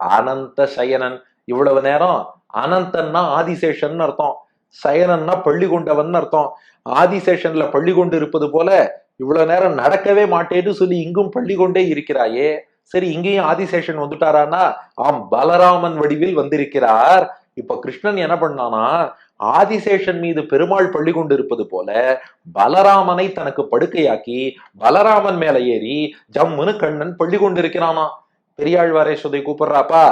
அனந்த cyanin. இவ்வளவு நேரம் அனந்தன்னா ஆதிசேஷன் அர்த்தம், சயனன்னா பள்ளி கொண்டவன் அர்த்தம். ஆதிசேஷன்ல பள்ளி கொண்டு இருப்பது போல இவ்வளவு நேரம் நடக்கவே மாட்டேன்னு சொல்லி இங்கும் பள்ளி கொண்டே இருக்கிறாயே. சரி, இங்கேயும் ஆதிசேஷன் வந்துட்டாரானா? ஆம், பலராமன் வடிவில் வந்திருக்கிறார். இப்ப கிருஷ்ணன் என்ன பண்ணானா, ஆதிசேஷன் மீது பெருமாள் பள்ளி கொண்டு இருப்பது போல பலராமனை தனக்கு படுக்கையாக்கி பலராமன் மேல ஏறி ஜம்முன்னு கண்ணன் பள்ளி கொண்டிருக்கிறானா. பெரியாழ்வாரே சொல்லி கூப்பிடுறாப்பா,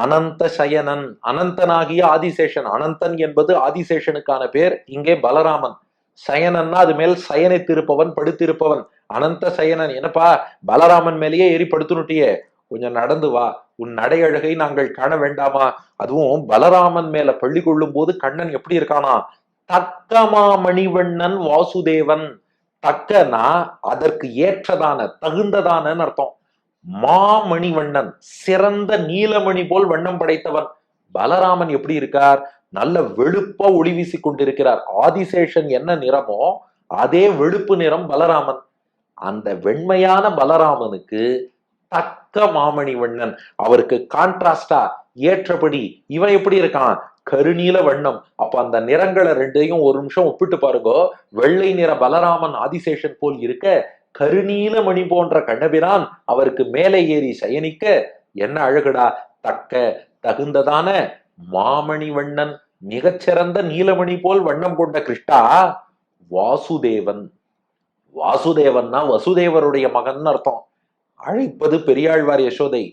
அனந்த சயனன், அனந்தனாகிய ஆதிசேஷன். அனந்தன் என்பது ஆதிசேஷனுக்கான பேர், இங்கே பலராமன். சயனன்னா அது மேல் சயனித்திருப்பவன், படுத்திருப்பவன். அனந்த சயனன். என்னப்பா பலராமன் மேலேயே ஏறி படுத்துனுட்டியே, கொஞ்சம் நடந்து வா, உன் நடை அழகை நாங்கள் காண வேண்டாமா? அதுவும் பலராமன் மேல பள்ளி கொள்ளும் போது கண்ணன் எப்படி இருக்கானா, தக்கமா மணிவண்ணன் வாசுதேவன். தக்கனா அதற்கு ஏற்றதான, தகுந்ததான அர்த்தம். மாமணிவண்ணன், சிறந்த நீலமணி போல் வண்ணம் படைத்தவன். பலராமன் எப்படி இருக்கார்? நல்ல வெளுப்பா ஒளி வீசி கொண்டிருக்கிறார். ஆதிசேஷன் என்ன நிறமோ அதே வெளுப்பு நிறம் பலராமன். அந்த வெண்மையான பலராமனுக்கு தக்க மாமணிவண்ணன், அவருக்கு கான்ட்ராஸ்டா ஏற்றபடி இவன் எப்படி இருக்கான்? கருநீல வண்ணம். அப்ப அந்த நிறங்களை ரெண்டையும் ஒரு நிமிஷம் ஒப்பிட்டு பாருங்க. வெள்ளை நிற பலராமன் ஆதிசேஷன் போல் இருக்க, கருநீல மணி போன்ற கண்ணபிரான் அவருக்கு மேலே ஏறி சயனிக்க என்ன அழகுடா! தக்க, தகுந்ததான மாமணி வண்ணன், மிகச்சிறந்த நீலமணி போல் வண்ணம் கொண்ட கிருஷ்ணா வாசுதேவன். வாசுதேவன்னா வசுதேவருடைய மகன் அர்த்தம். அழைப்பது பெரியாழ்வார் யசோதை.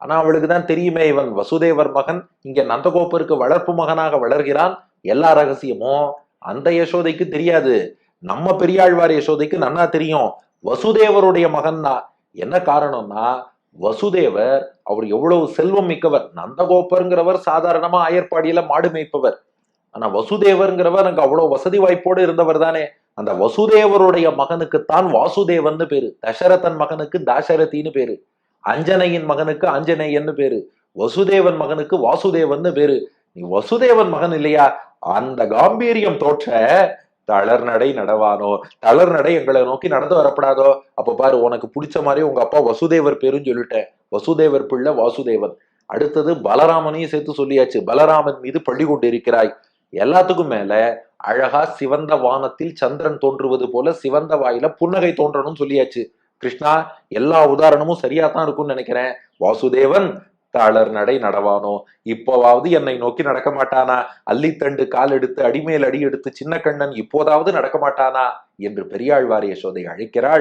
ஆனா அவளுக்குதான் தெரியுமே, இவன் வசுதேவர் மகன், இங்க நந்தகோபருக்கு வளர்ப்பு மகனாக வளர்கிறான். எல்லா ரகசியமும் அந்த யசோதைக்கு தெரியாது. நம்ம பெரியாழ்வார் யசோதைக்கு நன்னா தெரியும், வசுதேவருடைய மகன்னா. என்ன காரணம்னா, வசுதேவர் அவர் எவ்வளவு செல்வம் மிக்கவர். நந்தகோபருங்கிறவர் சாதாரணமா ஆயர்பாடியில மாடு மேய்ப்பவர். ஆனா வசுதேவர்ங்கிறவர் அங்க அவ்வளவு வசதி வாய்ப்போடு இருந்தவர் தானே. அந்த வசுதேவருடைய மகனுக்குத்தான் வாசுதேவன் பேரு. தசரதன் மகனுக்கு தாசரதின்னு பேரு. அஞ்சனையின் மகனுக்கு ஆஞ்சநேயன்னு பேரு. வசுதேவன் மகனுக்கு வாசுதேவன் பேரு. நீ வசுதேவன் மகன் இல்லையா? அந்த காம்பீரியம் தோற்ற தளர் நடை நடவானோ. தளர் நடை எங்களை நோக்கி நடந்து வரப்படாதோ. அப்ப பாரு, உனக்கு பிடிச்ச மாதிரி உங்க அப்பா வசுதேவர் பேருன்னு சொல்லிட்டேன். வசுதேவர் பிள்ளை வாசுதேவன். அடுத்தது பலராமனையும் சேர்த்து சொல்லியாச்சு. பலராமன் மீது பள்ளி கொண்டு இருக்கிறாய். எல்லாத்துக்கும் மேல அழகா சிவந்த வானத்தில் சந்திரன் தோன்றுவது போல சிவந்த வாயில புன்னகை தோன்றணும்னு சொல்லியாச்சு. கிருஷ்ணா, எல்லா உதாரணமும் சரியா தான் இருக்கும்னு நினைக்கிறேன். வாசுதேவன் தளர் நடை நடவானோ. இப்போவாவது என்னை நோக்கி நடக்க மாட்டானா? அல்லித்தண்டு கால் எடுத்து அடிமேல் அடி எடுத்து சின்ன கண்ணன் இப்போதாவது நடக்க மாட்டானா என்று பெரியாழ்வார் யசோதை அழைக்கிறாள்.